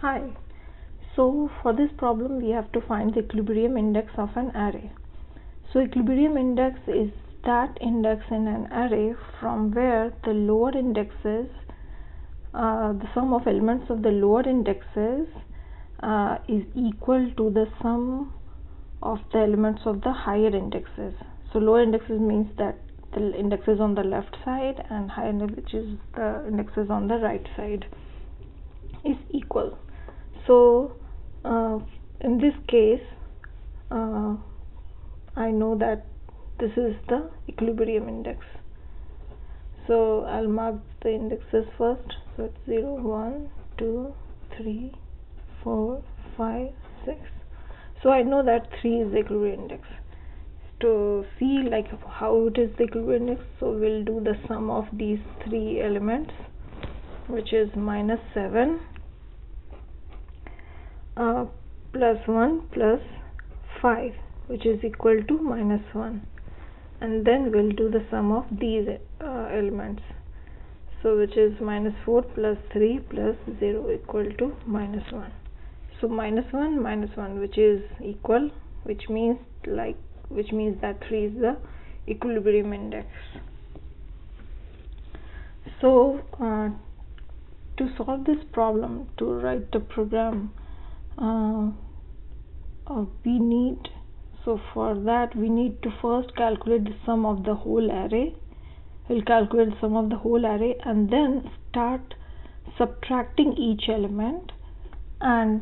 Hi. So for this problem we have to find the equilibrium index of an array. So equilibrium index is that index in an array from where the lower indexes, the sum of elements of the lower indexes is equal to the sum of the elements of the higher indexes. So lower indexes means that the indexes on the left side, and higher which is the indexes on the right side, is equal. So in this case I know that this is the equilibrium index, so I'll mark the indexes first. So it's 0 1 2 3 4 5 6. So I know that 3 is the equilibrium index. To see like how it is the equilibrium index, so we'll do the sum of these three elements, which is -7 plus 1 plus 5, which is equal to -1, and then we'll do the sum of these elements, so which is -4 plus 3 plus 0 equal to -1. So -1 -1, which is equal, which means that 3 is the equilibrium index. So to solve this problem, to write the program, for that we need to first calculate the sum of the whole array. We'll calculate the sum of the whole array and then start subtracting each element, and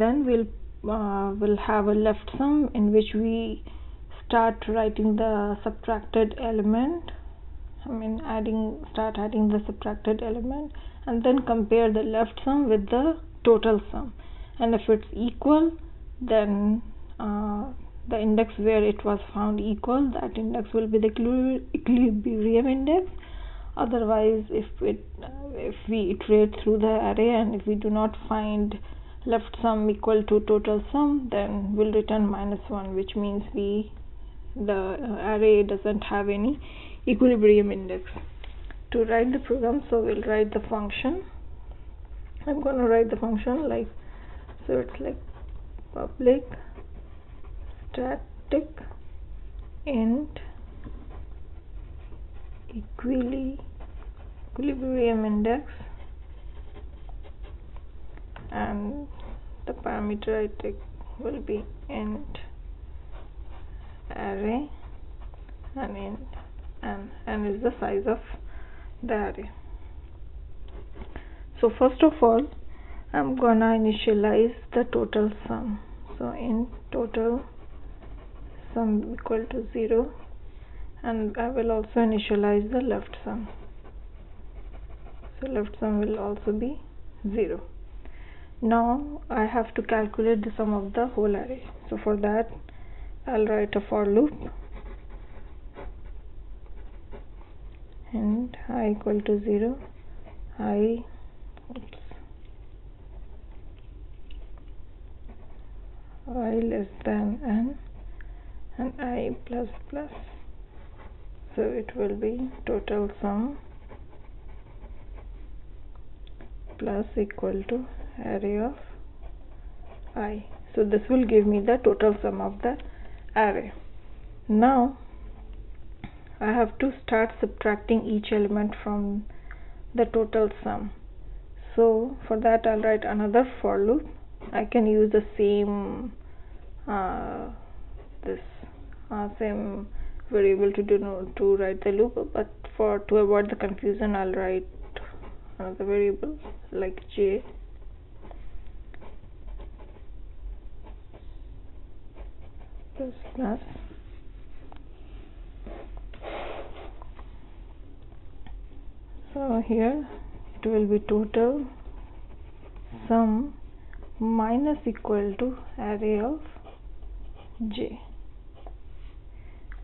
then we'll have a left sum in which we start writing the subtracted element. Start adding the subtracted element, and then compare the left sum with the total sum, and if it's equal, then the index where it was found equal, that index will be the equilibrium index. Otherwise, if we iterate through the array and if we do not find left sum equal to total sum, then we'll return -1, which means the array doesn't have any equilibrium index. To write the program, so we'll write the function. I'm going to write the function like so. It's like public static int equilibrium index, and the parameter I take will be int array, and int n is the size of the array. So first of all, I'm gonna initialize the total sum. So int total sum equal to 0, and I will also initialize the left sum. So left sum will also be 0. Now I have to calculate the sum of the whole array. So for that, I'll write a for loop, and I equal to 0, I less than n, and I plus plus. So it will be total sum plus equal to array of I. So this will give me the total sum of the array. Now I have to start subtracting each element from the total sum. So for that, I'll write another for loop. I can use the same same variable to write the loop, but to avoid the confusion, I'll write another variable like j plus plus. So here it will be total sum minus equal to array of j,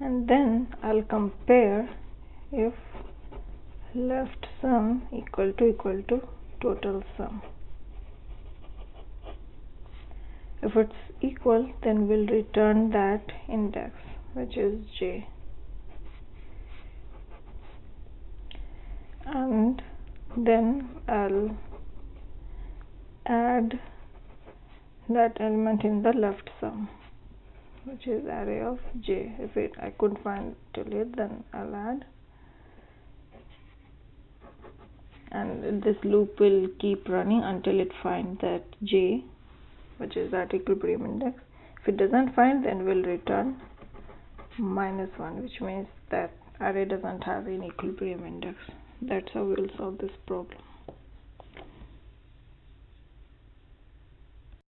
and then I'll compare if left sum equal to total sum. If it's equal, then we'll return that index, which is j, and then I'll add that element in the left sum, which is array of j. If I couldn't find till it, then I'll add, and this loop will keep running until it finds that j, which is that equilibrium index. If it doesn't find, then we'll return -1, which means that array doesn't have any equilibrium index. That's how we'll solve this problem.